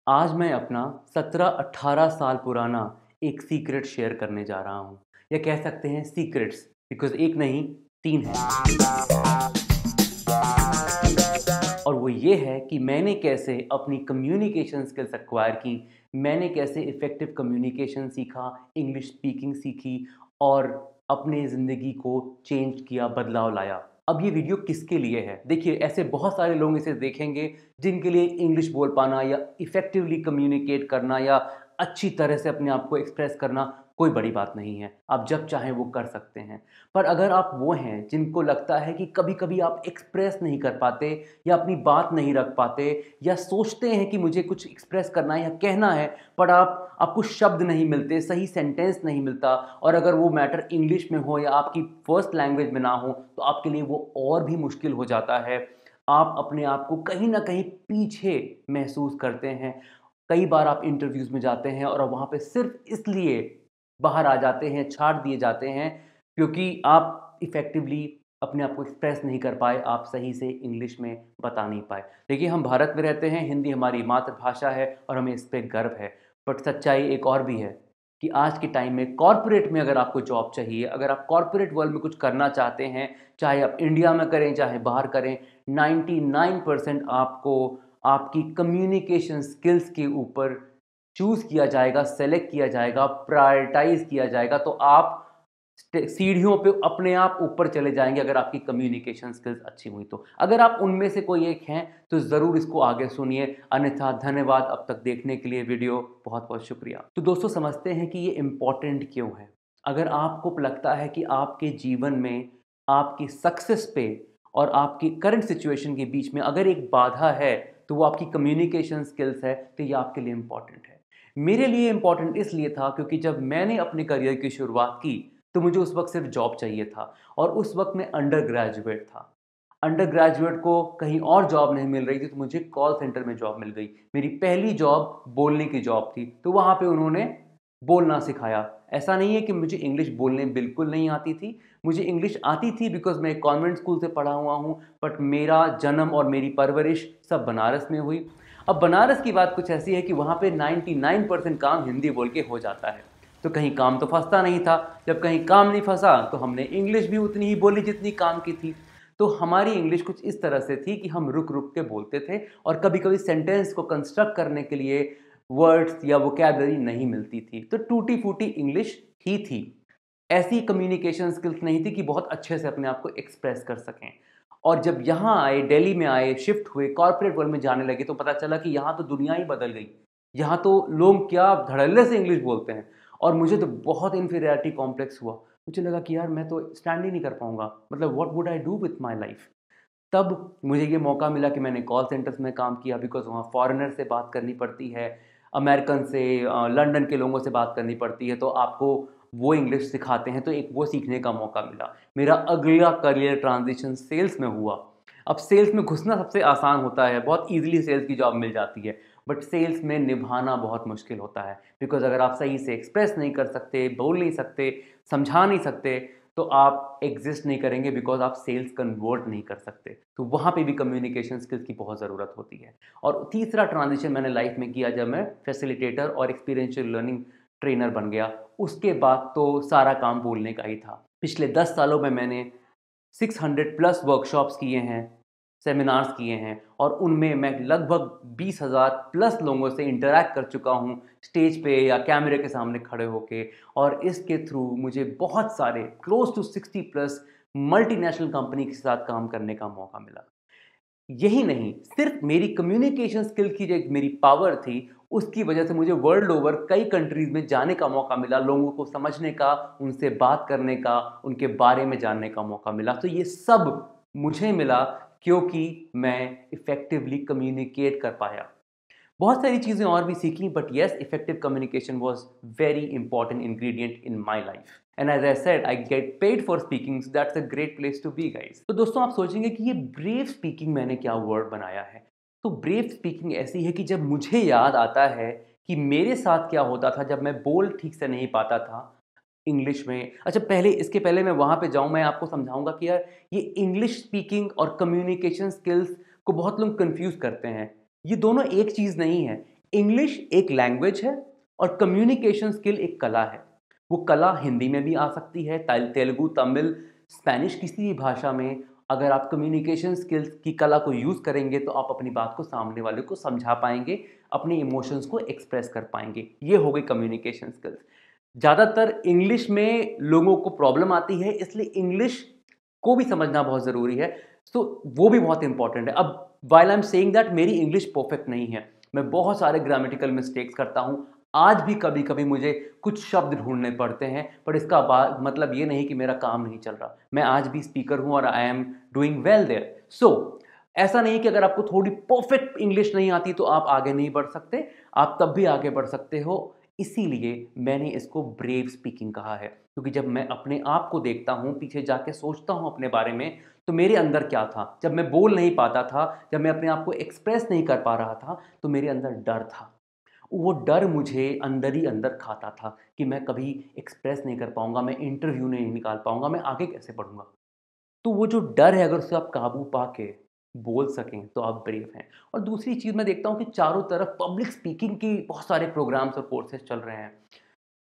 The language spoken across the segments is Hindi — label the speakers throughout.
Speaker 1: आज मैं अपना 17-18 साल पुराना एक सीक्रेट शेयर करने जा रहा हूँ या कह सकते हैं सीक्रेट्स बिकॉज़ एक नहीं 3 हैं। और वो ये है कि मैंने कैसे अपनी कम्युनिकेशन स्किल्स एक्वायर की, मैंने कैसे इफ़ेक्टिव कम्युनिकेशन सीखा, इंग्लिश स्पीकिंग सीखी और अपने ज़िंदगी को चेंज किया, बदलाव लाया। अब ये वीडियो किसके लिए है? देखिए ऐसे बहुत सारे लोग इसे देखेंगे जिनके लिए इंग्लिश बोल पाना या इफ़ेक्टिवली कम्युनिकेट करना या अच्छी तरह से अपने आप को एक्सप्रेस करना कोई बड़ी बात नहीं है। आप जब चाहें वो कर सकते हैं। पर अगर आप वो हैं जिनको लगता है कि कभी-कभी आप एक्सप्रेस नहीं कर पाते या अपनी बात नहीं रख पाते या सोचते हैं कि मुझे कुछ एक्सप्रेस करना है या कहना है पर आपको शब्द नहीं मिलते, सही सेंटेंस नहीं मिलता और अगर वो मैटर इंग्लिश में हो या आपकी फर्स्ट लैंग्वेज में ना हो तो आपके लिए वो और भी मुश्किल हो जाता है। आप अपने आप को कहीं न कहीं पीछे महसूस करते हैं। कई बार आप इंटरव्यूज़ में जाते हैं और वहाँ पे सिर्फ़ इसलिए बाहर आ जाते हैं, छाँट दिए जाते हैं क्योंकि आप इफ़ेक्टिवली अपने आप को एक्सप्रेस नहीं कर पाए, आप सही से इंग्लिश में बता नहीं पाए। देखिए हम भारत में रहते हैं, हिंदी हमारी मातृभाषा है और हमें इस पे गर्व है। बट सच्चाई एक और भी है कि आज के टाइम में कॉर्पोरेट में अगर आपको जॉब चाहिए, अगर आप कॉर्पोरेट वर्ल्ड में कुछ करना चाहते हैं, चाहे आप इंडिया में करें, चाहे बाहर करें, 99% आपको आपकी कम्युनिकेशन स्किल्स के ऊपर चूज़ किया जाएगा, सेलेक्ट किया जाएगा, प्रायोरिटाइज़ किया जाएगा, तो आप सीढ़ियों पे अपने आप ऊपर चले जाएँगे अगर आपकी कम्युनिकेशन स्किल्स अच्छी हुई तो। अगर आप उनमें से कोई एक हैं, तो ज़रूर इसको आगे सुनिए, अन्यथा धन्यवाद अब तक देखने के लिए वीडियो बहुत-बहुत शुक्रिया। तो दोस्तों समझते हैं कि ये इम्पोर्टेंट क्यों है? अगर आपको लगता है कि आपके जीवन में आपकी सक्सेस पे और आपकी करंट सिचुएशन के बीच में अगर एक बाधा है, तो वो आपकी कम्युनिकेशन स्किल्स है, तो ये आपके लिए इम्पोर्टेंट है। मेरे लिए इम्पोर्टेंट इसलिए था क्योंकि जब मैंने अपने करियर की शुरुआत की, तो मुझे उस वक़्त सिर्फ़ जॉब चाहिए था और उस वक़्त मैं अंडर ग्रेजुएट था। अंडर ग्रेजुएट को कहीं और जॉब नहीं मिल रही थी, तो मुझे कॉल सेंटर में जॉब मिल गई। मेरी पहली जॉब बोलने की जॉब थी, तो वहाँ पे उन्होंने बोलना सिखाया। ऐसा नहीं है कि मुझे इंग्लिश बोलने बिल्कुल नहीं आती थी, मुझे इंग्लिश आती थी बिकॉज़ मैं एक कॉन्वेंट स्कूल से पढ़ा हुआ हूँ, बट मेरा जन्म और मेरी परवरिश सब बनारस में हुई। अब बनारस की बात कुछ ऐसी है कि वहाँ पे 99% काम हिंदी बोल के हो जाता है। तो कहीं काम तो फँसता नहीं था, जब कहीं काम नहीं फँसा तो हमने इंग्लिश भी उतनी ही बोली जितनी काम की थी। तो हमारी इंग्लिश कुछ इस तरह से थी कि हम रुक-रुक के बोलते थे और कभी-कभी सेंटेंस को कंस्ट्रक्ट करने के लिए वर्ड्स या वोकैब्युलरी नहीं मिलती थी। तो टूटी-फूटी इंग्लिश ही थी। ऐसी कम्युनिकेशन स्किल्स नहीं थी कि बहुत अच्छे से अपने आप को एक्सप्रेस कर सकें। और जब यहाँ आए, दिल्ली में आए, शिफ्ट हुए, कॉर्पोरेट वर्ल्ड में जाने लगे तो पता चला कि यहाँ तो दुनिया ही बदल गई। यहाँ तो लोग क्या धड़ल्ले से इंग्लिश बोलते हैं और मुझे तो बहुत इन्फीरियरिटी कॉम्प्लेक्स हुआ। मुझे लगा कि यार मैं तो स्टैंड ही नहीं कर पाऊँगा। मतलब what would I do with my life? तब मुझे ये मौका मिला कि मैंने कॉल सेंटर्स में काम किया बिकॉज़ वहाँ फ़ॉरेनर से बात करनी पड़ती है, अमेरिकन से लंदन के लोगों से बात करनी पड़ती है, तो आपको वो इंग्लिश सिखाते हैं, तो एक वो सीखने का मौका मिला। मेरा अगला करियर ट्रांज़िशन सेल्स में हुआ। अब सेल्स में घुसना सबसे आसान होता है, बहुत ईज़िली सेल्स की जॉब मिल जाती है, बट सेल्स में निभाना बहुत मुश्किल होता है बिकॉज़ अगर आप सही से एक्सप्रेस नहीं कर सकते, बोल नहीं सकते, समझा नहीं सकते, तो आप एग्ज़िस्ट नहीं करेंगे बिकॉज़ आप सेल्स कन्वर्ट नहीं कर सकते। तो वहाँ पे भी कम्युनिकेशन स्किल्स की बहुत ज़रूरत होती है। और तीसरा ट्रांज़िशन मैंने लाइफ़ में किया जब मैं फैसिलिटेटर और एक्सपीरियंशियल लर्निंग ट्रेनर बन गया। उसके बाद तो सारा काम बोलने का ही था। पिछले 10 सालों में मैंने 600 प्लस वर्कशॉप्स किए हैं, सेमिनार्स किए हैं और उनमें मैं लगभग 20,000 प्लस लोगों से इंटरैक्ट कर चुका हूँ, स्टेज पे या कैमरे के सामने खड़े होके और इसके थ्रू मुझे बहुत सारे close to 60 plus multinational company के साथ काम करने का मौका मिला। यही नहीं, सिर्फ़ मेरी कम्युनिकेशन स्किल की जो एक मेरी पावर थी, उसकी वजह से मुझे वर्ल्ड ओवर कई कंट्रीज़ में जाने का मौका मिला, लोगों को समझने का, उनसे बात करने का, उनके बारे में जानने का मौका मिला। तो ये सब मुझे मिला क्योंकि मैं इफ़ेक्टिवली कम्युनिकेट कर पाया। बहुत सारी चीज़ें और भी सीखी but yes effective communication was very important ingredient in my life and as I said I get paid for speaking so that's a great place to be guys. तो दोस्तों आप सोचेंगे कि ये ब्रेव स्पीकिंग मैंने क्या वर्ड बनाया है। तो ब्रेव स्पीकिंग ऐसी है कि जब मुझे याद आता है कि मेरे साथ क्या होता था जब मैं बोल ठीक से नहीं पाता था इंग्लिश में। अच्छा पहले इसके पहले मैं वहाँ पे जाऊँ मैं आपको समझाऊंगा कि यार ये इंग्लिश स्पीकिंग और कम्युनिकेशन स्किल्स को बहुत लोग कंफ्यूज करते हैं। ये दोनों एक चीज़ नहीं है। इंग्लिश एक लैंग्वेज है और कम्युनिकेशन स्किल एक कला है। वो कला हिंदी में भी आ सकती है, तेलुगु, तमिल, स्पेनिश, किसी भी भाषा में। अगर आप कम्युनिकेशन स्किल्स की कला को यूज़ करेंगे तो आप अपनी बात को सामने वाले को समझा पाएंगे, अपने इमोशंस को एक्सप्रेस कर पाएंगे। ये हो गई कम्युनिकेशन स्किल्स। ज़्यादातर इंग्लिश में लोगों को प्रॉब्लम आती है, इसलिए इंग्लिश को भी समझना बहुत ज़रूरी है। सो वो भी बहुत इंपॉर्टेंट है। अब while I am saying that मेरी इंग्लिश परफेक्ट नहीं है, मैं बहुत सारे ग्रामेटिकल मिस्टेक्स करता हूँ, आज भी कभी कभी मुझे कुछ शब्द ढूंढने पड़ते हैं, पर इसका मतलब ये नहीं कि मेरा काम नहीं चल रहा। मैं आज भी स्पीकर हूँ और I am doing well there. So ऐसा नहीं कि अगर आपको थोड़ी परफेक्ट इंग्लिश नहीं आती तो आप आगे नहीं बढ़ सकते, आप तब भी आगे बढ़ सकते हो। इसीलिए मैंने इसको ब्रेव स्पीकिंग कहा है, क्योंकि जब मैं अपने आप को देखता हूँ, पीछे जाके सोचता हूँ अपने बारे में, तो मेरे अंदर क्या था। जब मैं बोल नहीं पाता था, जब मैं अपने आप को एक्सप्रेस नहीं कर पा रहा था, तो मेरे अंदर डर था। वो डर मुझे अंदर ही अंदर खाता था कि मैं कभी एक्सप्रेस नहीं कर पाऊंगा, मैं इंटरव्यू नहीं निकाल पाऊंगा, मैं आगे कैसे बढ़ूंगा। तो वो जो डर है, अगर उससे आप काबू पा के बोल सकें तो आप ब्रेव हैं। और दूसरी चीज़ मैं देखता हूँ कि चारों तरफ पब्लिक स्पीकिंग की बहुत सारे प्रोग्राम्स और कोर्सेज चल रहे हैं।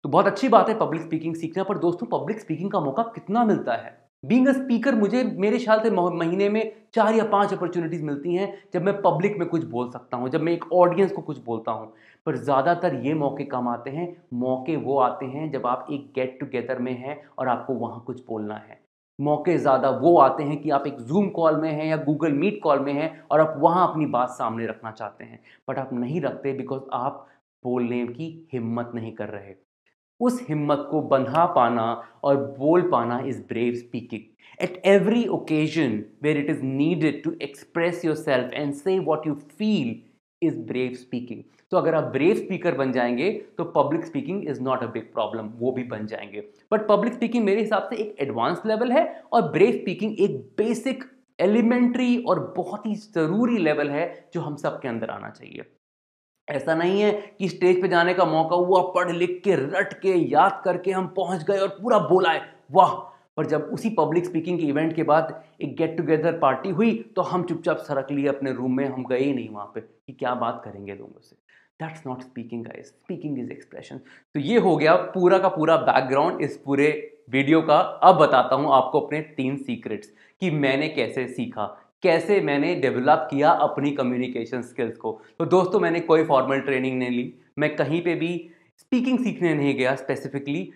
Speaker 1: तो बहुत अच्छी बात है पब्लिक स्पीकिंग सीखना, पर दोस्तों पब्लिक स्पीकिंग का मौका कितना मिलता है। बीइंग अ स्पीकर मुझे मेरे ख्याल से महीने में 4 या 5 अपॉर्चुनिटीज़ मिलती हैं जब मैं पब्लिक में कुछ बोल सकता हूँ, जब मैं एक ऑडियंस को कुछ बोलता हूँ। पर ज़्यादातर ये मौके कम आते हैं। मौके वो आते हैं जब आप एक गेट टुगेदर में हैं और आपको वहाँ कुछ बोलना है। मौके ज़्यादा वो आते हैं कि आप एक ज़ूम कॉल में हैं या गूगल मीट कॉल में हैं और आप वहाँ अपनी बात सामने रखना चाहते हैं, बट आप नहीं रखते बिकॉज़ आप बोलने की हिम्मत नहीं कर रहे। उस हिम्मत को बंधा पाना और बोल पाना is brave speaking at every occasion where it is needed to express yourself and say what you feel is brave speaking. तो अगर आप ब्रेव स्पीकर बन जाएंगे तो public speaking is not a big problem, वो भी बन जाएंगे। बट पब्लिक स्पीकिंग मेरे हिसाब से एक एडवांस लेवल है और ब्रेव स्पीकिंग एक बेसिक एलिमेंट्री और बहुत ही जरूरी लेवल है जो हम सबके अंदर आना चाहिए। ऐसा नहीं है कि स्टेज पे जाने का मौका हुआ, पढ़ लिख के रट के याद करके हम पहुंच गए और पूरा बोला है, वाह। पर जब उसी पब्लिक स्पीकिंग के इवेंट के बाद एक गेट टुगेदर पार्टी हुई तो हम चुपचाप सरक लिए अपने रूम में, हम गए ही नहीं वहां पे कि क्या बात करेंगे लोगों से। That's not speaking guys, speaking is expression. तो ये हो गया पूरा का पूरा बैकग्राउंड इस पूरे वीडियो का। अब बताता हूं आपको अपने 3 सीक्रेट्स कि मैंने कैसे सीखा, कैसे मैंने डेवलप किया अपनी कम्युनिकेशन स्किल्स को। तो दोस्तों मैंने कोई फॉर्मल ट्रेनिंग नहीं ली, मैं कहीं पे भी स्पीकिंग सीखने नहीं गया स्पेसिफिकली।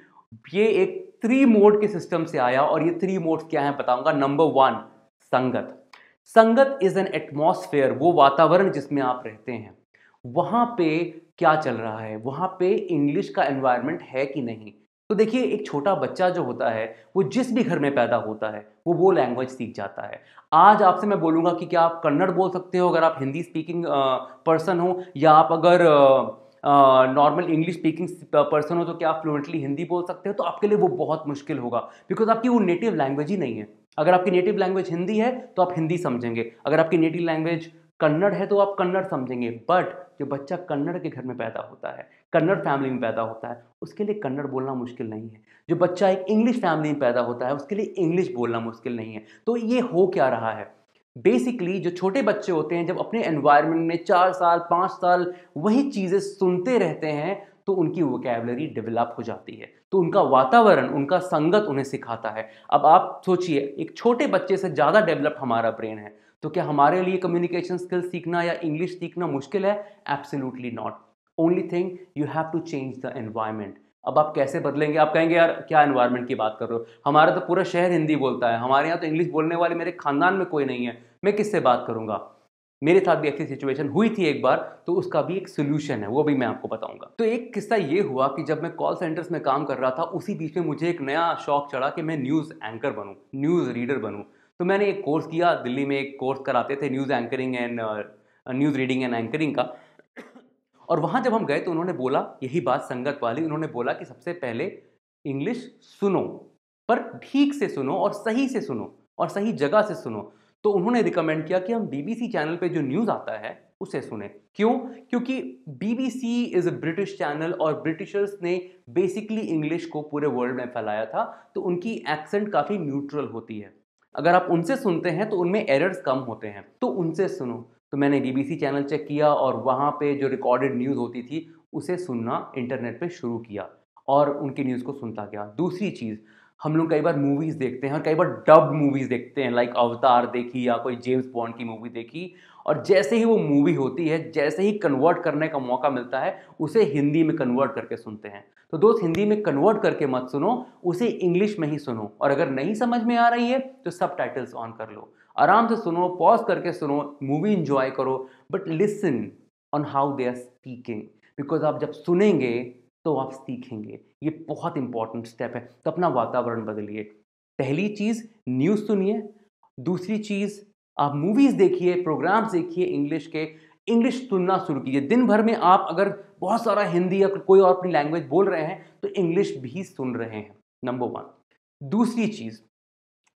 Speaker 1: ये एक 3 मोड के सिस्टम से आया और ये 3 मोड्स क्या हैं बताऊंगा। नंबर 1, संगत। संगत इज एन एटमॉस्फेयर, वो वातावरण जिसमें आप रहते हैं। वहां पे क्या चल रहा है, वहां पे इंग्लिश का एनवायरनमेंट है कि नहीं। तो देखिए एक छोटा बच्चा जो होता है वो जिस भी घर में पैदा होता है वो लैंग्वेज सीख जाता है। आज आपसे मैं बोलूंगा कि क्या आप कन्नड़ बोल सकते हो अगर आप हिंदी स्पीकिंग पर्सन हो, या आप अगर नॉर्मल इंग्लिश स्पीकिंग पर्सन हो तो क्या आप फ्लुएंटली हिंदी बोल सकते हो। तो आपके लिए वो बहुत मुश्किल होगा बिकॉज आपकी वो नेटिव लैंग्वेज ही नहीं है। अगर आपकी नेटिव लैंग्वेज हिंदी है तो आप हिंदी समझेंगे, अगर आपकी नेटिव लैंग्वेज कन्नड़ है तो आप कन्नड़ समझेंगे। बट जो बच्चा कन्नड़ के घर में पैदा होता है, कन्नड़ फैमिली में पैदा होता है, उसके लिए कन्नड़ बोलना मुश्किल नहीं है। जो बच्चा एक इंग्लिश फैमिली में पैदा होता है उसके लिए इंग्लिश बोलना मुश्किल नहीं है। तो ये हो क्या रहा है, बेसिकली जो छोटे बच्चे होते हैं जब अपने एनवायरनमेंट में 4 साल 5 साल वही चीज़ें सुनते रहते हैं तो उनकी वोकैबुलरी डेवलप हो जाती है। तो उनका वातावरण, उनका संगत उन्हें सिखाता है। अब आप सोचिए एक छोटे बच्चे से ज़्यादा डेवलप हमारा ब्रेन है, तो क्या हमारे लिए कम्युनिकेशन स्किल्स सीखना या इंग्लिश सीखना मुश्किल है? Absolutely not. Only thing you have to change the environment. अब आप कैसे बदलेंगे? आप कहेंगे यार क्या एनवायरनमेंट की बात कर रहे हो, हमारा तो पूरा शहर हिंदी बोलता है, हमारे यहाँ तो इंग्लिश बोलने वाले मेरे खानदान में कोई नहीं है, मैं किससे बात करूंगा। मेरे साथ भी ऐसी सिचुएशन हुई थी एक बार, तो उसका भी एक सोल्यूशन है, वो भी मैं आपको बताऊंगा। तो एक किस्सा ये हुआ कि जब मैं कॉल सेंटर्स में काम कर रहा था उसी बीच में मुझे एक नया शौक चढ़ा कि मैं न्यूज़ एंकर बनूं, न्यूज़ रीडर बनूं। तो मैंने एक कोर्स किया, दिल्ली में एक कोर्स कराते थे news anchoring and news reading and anchoring का। और वहाँ जब हम गए तो उन्होंने बोला यही बात संगत वाली, उन्होंने बोला कि सबसे पहले इंग्लिश सुनो, पर ठीक से सुनो और सही से सुनो और सही जगह से सुनो। तो उन्होंने रिकमेंड किया कि हम बीबीसी चैनल पे जो न्यूज़ आता है उसे सुने। क्यों? क्योंकि BBC is a British channel और ब्रिटिशर्स ने बेसिकली इंग्लिश को पूरे वर्ल्ड में फैलाया था, तो उनकी एक्सेंट काफ़ी न्यूट्रल होती है। अगर आप उनसे सुनते हैं तो उनमें एरर्स कम होते हैं, तो उनसे सुनो। तो मैंने बीबीसी चैनल चेक किया और वहाँ पे जो रिकॉर्डेड न्यूज़ होती थी उसे सुनना इंटरनेट पे शुरू किया और उनकी न्यूज़ को सुनता गया। दूसरी चीज़, हम लोग कई बार मूवीज़ देखते हैं और कई बार डब्ड मूवीज़ देखते हैं, लाइक अवतार देखी या कोई जेम्स बॉन्ड की मूवी देखी, और जैसे ही वो मूवी होती है, जैसे ही कन्वर्ट करने का मौका मिलता है, उसे हिंदी में कन्वर्ट करके सुनते हैं। तो दोस्त, हिंदी में कन्वर्ट करके मत सुनो, उसे इंग्लिश में ही सुनो, और अगर नहीं समझ में आ रही है तो सबटाइटल्स ऑन कर लो, आराम से सुनो, पॉज करके सुनो, मूवी इंजॉय करो, but listen on how they are speaking, because आप जब सुनेंगे तो आप सीखेंगे। ये बहुत इंपॉर्टेंट स्टेप है। तो अपना वातावरण बदलिए। पहली चीज़, न्यूज़ सुनिए। दूसरी चीज़, आप मूवीज़ देखिए, प्रोग्राम्स देखिए इंग्लिश के, इंग्लिश सुनना शुरू कीजिए। दिन भर में आप अगर बहुत सारा हिंदी या कोई और अपनी लैंग्वेज बोल रहे हैं तो इंग्लिश भी सुन रहे हैं, नंबर वन। दूसरी चीज़,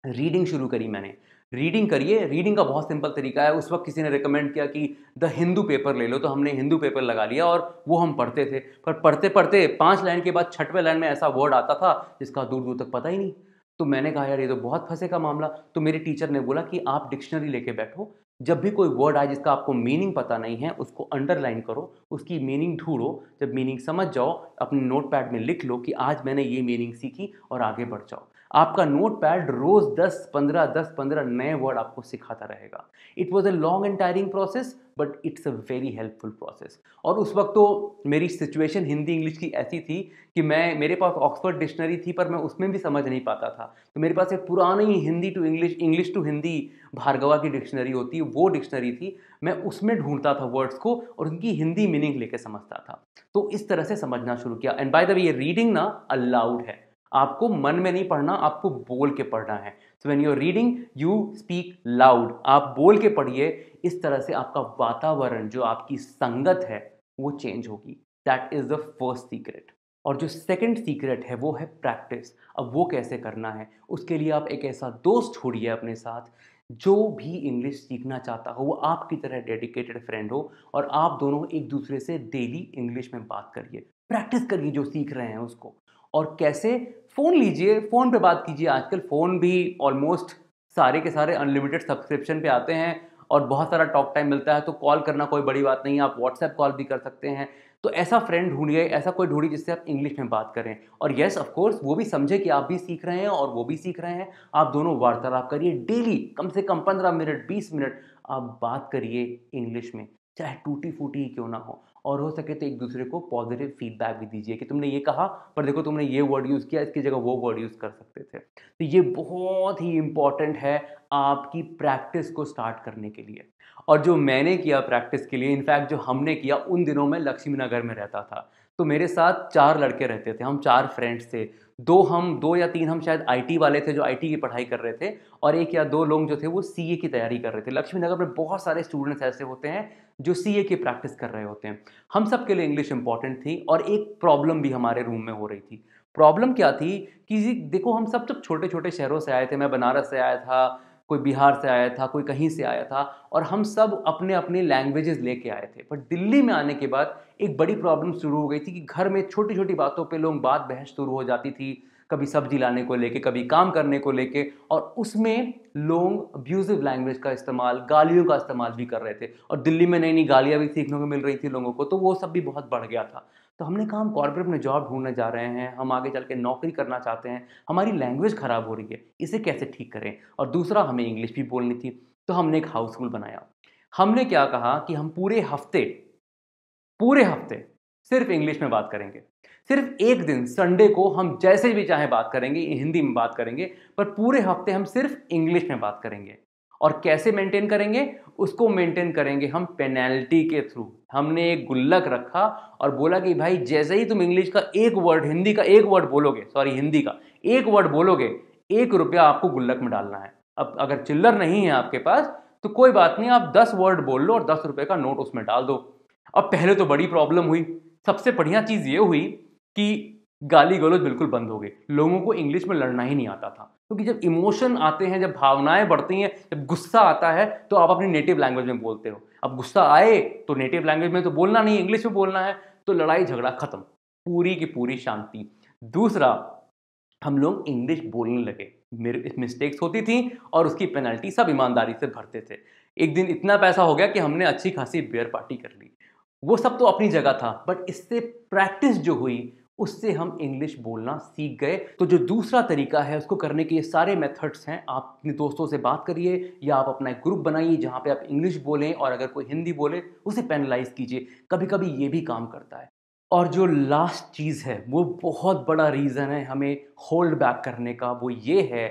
Speaker 1: रीडिंग शुरू करी मैंने। रीडिंग करिए। रीडिंग का बहुत सिंपल तरीका है। उस वक्त किसी ने रिकमेंड किया कि द हिंदू पेपर ले लो, तो हमने हिंदू पेपर लगा लिया और वो हम पढ़ते थे। पर पढ़ते पढ़ते 5 लाइन के बाद 6वें लाइन में ऐसा वर्ड आता था जिसका दूर दूर तक पता ही नहीं। तो मैंने कहा यार ये तो बहुत फंसे का मामला। तो मेरे टीचर ने बोला कि आप डिक्शनरी लेके बैठो, जब भी कोई वर्ड आए जिसका आपको मीनिंग पता नहीं है उसको अंडरलाइन करो, उसकी मीनिंग ढूंढो, जब मीनिंग समझ जाओ अपने नोटपैड में लिख लो कि आज मैंने ये मीनिंग सीखी, और आगे बढ़ जाओ। आपका नोटपैड रोज 10-15 नए वर्ड आपको सिखाता रहेगा। It was a long and tiring process, but it's a very helpful process. और उस वक्त तो मेरी सिचुएशन हिंदी इंग्लिश की ऐसी थी कि मेरे पास ऑक्सफोर्ड डिक्शनरी थी, पर मैं उसमें भी समझ नहीं पाता था। तो मेरे पास एक पुरानी Hindi to English, English to Hindi Bhargava की डिक्शनरी होती है, वो डिक्शनरी थी। मैं उसमें ढूंढता था वर्ड्स को और उनकी हिंदी मीनिंग लेके समझता था। तो इस तरह से समझना शुरू किया। एंड बाय द वे, ये रीडिंग ना अलाउड है। आपको मन में नहीं पढ़ना, आपको बोल के पढ़ना है। So when you are reading, you speak loud. आप बोल के पढ़िए। इस तरह से आपका वातावरण, जो आपकी संगत है, वो चेंज होगी। That is the first secret. और जो सेकंड सीक्रेट है वो है प्रैक्टिस। अब वो कैसे करना है, उसके लिए आप एक ऐसा दोस्त छोड़िए अपने साथ जो भी इंग्लिश सीखना चाहता हो, वो आपकी तरह डेडिकेटेड फ्रेंड हो, और आप दोनों एक दूसरे से डेली इंग्लिश में बात करिए, प्रैक्टिस करिए जो सीख रहे हैं उसको। और कैसे? फ़ोन लीजिए, फ़ोन पे बात कीजिए। आजकल फ़ोन भी ऑलमोस्ट सारे के सारे अनलिमिटेड सब्सक्रिप्शन पे आते हैं और बहुत सारा टॉक टाइम मिलता है, तो कॉल करना कोई बड़ी बात नहीं है, आप व्हाट्सएप कॉल भी कर सकते हैं। तो ऐसा फ्रेंड ढूँढिए, ऐसा कोई ढूँढिए जिससे आप इंग्लिश में बात करें, और येस ऑफ कोर्स वो भी समझे कि आप भी सीख रहे हैं और वो भी सीख रहे हैं। आप दोनों वार्तालाप करिए डेली, कम से कम 15 मिनट, 20 मिनट आप बात करिए इंग्लिश में, चाहे टूटी-फूटी ही क्यों ना हो। और हो सके तो एक दूसरे को पॉजिटिव फीडबैक भी दीजिए कि तुमने ये कहा, पर देखो तुमने ये वर्ड यूज़ किया, इसकी जगह वो वर्ड यूज़ कर सकते थे। तो ये बहुत ही इम्पॉर्टेंट है आपकी प्रैक्टिस को स्टार्ट करने के लिए। और जो मैंने किया प्रैक्टिस के लिए, इनफैक्ट जो हमने किया, उन दिनों में लक्ष्मी नगर में रहता था। तो मेरे साथ 4 लड़के रहते थे, हम 4 फ्रेंड्स थे। 2 या 3 हम शायद आईटी वाले थे जो आईटी की पढ़ाई कर रहे थे, और 1 या 2 लोग जो थे वो सीए की तैयारी कर रहे थे। लक्ष्मी नगर में बहुत सारे स्टूडेंट्स ऐसे होते हैं जो सीए की प्रैक्टिस कर रहे होते हैं। हम सब के लिए इंग्लिश इंपॉर्टेंट थी, और एक प्रॉब्लम भी हमारे रूम में हो रही थी। प्रॉब्लम क्या थी कि देखो हम सब जब छोटे-छोटे शहरों से आए थे, मैं बनारस से आया था, कोई बिहार से आया था, कोई कहीं से आया था, और हम सब अपने-अपने लैंग्वेजेज़ लेके आए थे। बट दिल्ली में आने के बाद एक बड़ी प्रॉब्लम शुरू हो गई थी कि घर में छोटी-छोटी बातों पे लोग बात बहस शुरू हो जाती थी। कभी सब्जी लाने को लेके, कभी काम करने को लेके, और उसमें लोग अब्यूज़िव लैंग्वेज का इस्तेमाल, गालियों का इस्तेमाल भी कर रहे थे, और दिल्ली में नई-नई गालियाँ भी सीखने को मिल रही थी लोगों को, तो वो सब भी बहुत बढ़ गया था। तो हमने कहा हम कॉर्पोरेट में जॉब ढूँढने जा रहे हैं, हम आगे चल के नौकरी करना चाहते हैं, हमारी लैंग्वेज ख़राब हो रही है, इसे कैसे ठीक करें? और दूसरा, हमें इंग्लिश भी बोलनी थी। तो हमने एक हाउस रूल बनाया। हमने क्या कहा कि हम पूरे हफ्ते सिर्फ इंग्लिश में बात करेंगे। सिर्फ एक दिन संडे को हम जैसे भी चाहे बात करेंगे, हिंदी में बात करेंगे, पर पूरे हफ्ते हम सिर्फ इंग्लिश में बात करेंगे। और कैसे मेंटेन करेंगे? उसको मेंटेन करेंगे हम पेनल्टी के थ्रू। हमने एक गुल्लक रखा और बोला कि भाई जैसे ही तुम इंग्लिश का एक वर्ड, हिंदी का एक वर्ड बोलोगे, सॉरी हिंदी का एक वर्ड बोलोगे, 1 रुपया आपको गुल्लक में डालना है। अब अगर चिल्लर नहीं है आपके पास तो कोई बात नहीं, आप 10 वर्ड बोल लो और 10 रुपए का नोट उसमें डाल दो। अब पहले तो बड़ी प्रॉब्लम हुई। सबसे बढ़िया चीज़ ये हुई कि गाली-गलौज बिल्कुल बंद हो गई। लोगों को इंग्लिश में लड़ना ही नहीं आता था। क्योंकि जब इमोशन आते हैं, जब भावनाएँ बढ़ती हैं, जब गुस्सा आता है, तो आप अपनी नेटिव लैंग्वेज में बोलते हो। अब गुस्सा आए तो नेटिव लैंग्वेज में तो बोलना नहीं, इंग्लिश में बोलना है, तो लड़ाई झगड़ा खत्म। पूरी की पूरी शांति। दूसरा, हम लोग इंग्लिश बोलने लगे। मेरे मिस्टेक्स होती थी और उसकी पेनल्टी सब ईमानदारी से भरते थे। एक दिन इतना पैसा हो गया कि हमने अच्छी खासी बियर पार्टी कर ली। वो सब तो अपनी जगह था, बट इससे प्रैक्टिस जो हुई उससे हम इंग्लिश बोलना सीख गए। तो जो दूसरा तरीका है उसको करने के ये सारे मेथड्स हैं। आप अपने दोस्तों से बात करिए या आप अपना एक ग्रुप बनाइए जहाँ पे आप इंग्लिश बोलें, और अगर कोई हिंदी बोले उसे पेनलाइज कीजिए। कभी कभी ये भी काम करता है। और जो लास्ट चीज़ है वो बहुत बड़ा रीज़न है हमें होल्ड बैक करने का, वो ये है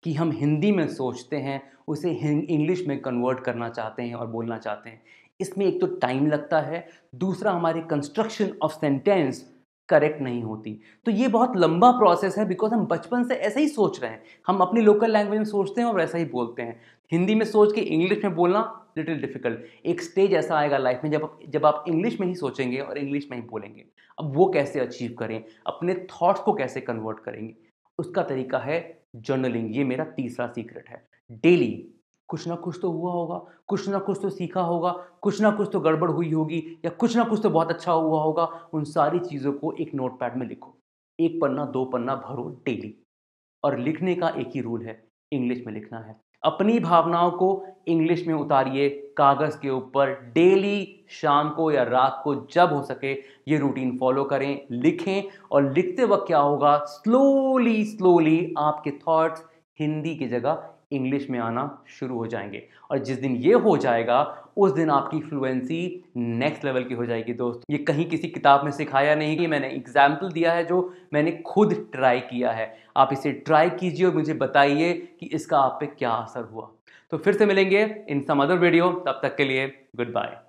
Speaker 1: कि हम हिंदी में सोचते हैं, उसे इंग्लिश में कन्वर्ट करना चाहते हैं और बोलना चाहते हैं। इसमें एक तो टाइम लगता है, दूसरा हमारी कंस्ट्रक्शन ऑफ सेंटेंस करेक्ट नहीं होती। तो ये बहुत लंबा प्रोसेस है, बिकॉज हम बचपन से ऐसे ही सोच रहे हैं। हम अपनी लोकल लैंग्वेज में सोचते हैं और वैसा ही बोलते हैं। हिंदी में सोच के इंग्लिश में बोलना लिटिल डिफिकल्ट। एक स्टेज ऐसा आएगा लाइफ में जब आप इंग्लिश में ही सोचेंगे और इंग्लिश में ही बोलेंगे। अब वो कैसे अचीव करें, अपने थॉट्स को कैसे कन्वर्ट करेंगे, उसका तरीका है जर्नलिंग। ये मेरा तीसरा सीक्रेट है। डेली कुछ ना कुछ तो हुआ होगा, कुछ ना कुछ तो सीखा होगा, कुछ ना कुछ तो गड़बड़ हुई होगी, या कुछ ना कुछ तो बहुत अच्छा हुआ होगा। उन सारी चीज़ों को एक नोटपैड में लिखो। 1 पन्ना 2 पन्ना भरो डेली। और लिखने का एक ही रूल है, इंग्लिश में लिखना है। अपनी भावनाओं को इंग्लिश में उतारिए कागज़ के ऊपर। डेली शाम को या रात को जब हो सके ये रूटीन फॉलो करें, लिखें। और लिखते वक्त क्या होगा, स्लोली स्लोली आपके थॉट्स हिंदी की जगह इंग्लिश में आना शुरू हो जाएंगे। और जिस दिन ये हो जाएगा उस दिन आपकी फ्लुएंसी नेक्स्ट लेवल की हो जाएगी। दोस्त, ये कहीं किसी किताब में सिखाया नहीं, कि मैंने एग्जाम्पल दिया है जो मैंने खुद ट्राई किया है। आप इसे ट्राई कीजिए और मुझे बताइए कि इसका आप पे क्या असर हुआ। तो फिर से मिलेंगे इन सम अदर वीडियो, तब तक के लिए गुड बाय।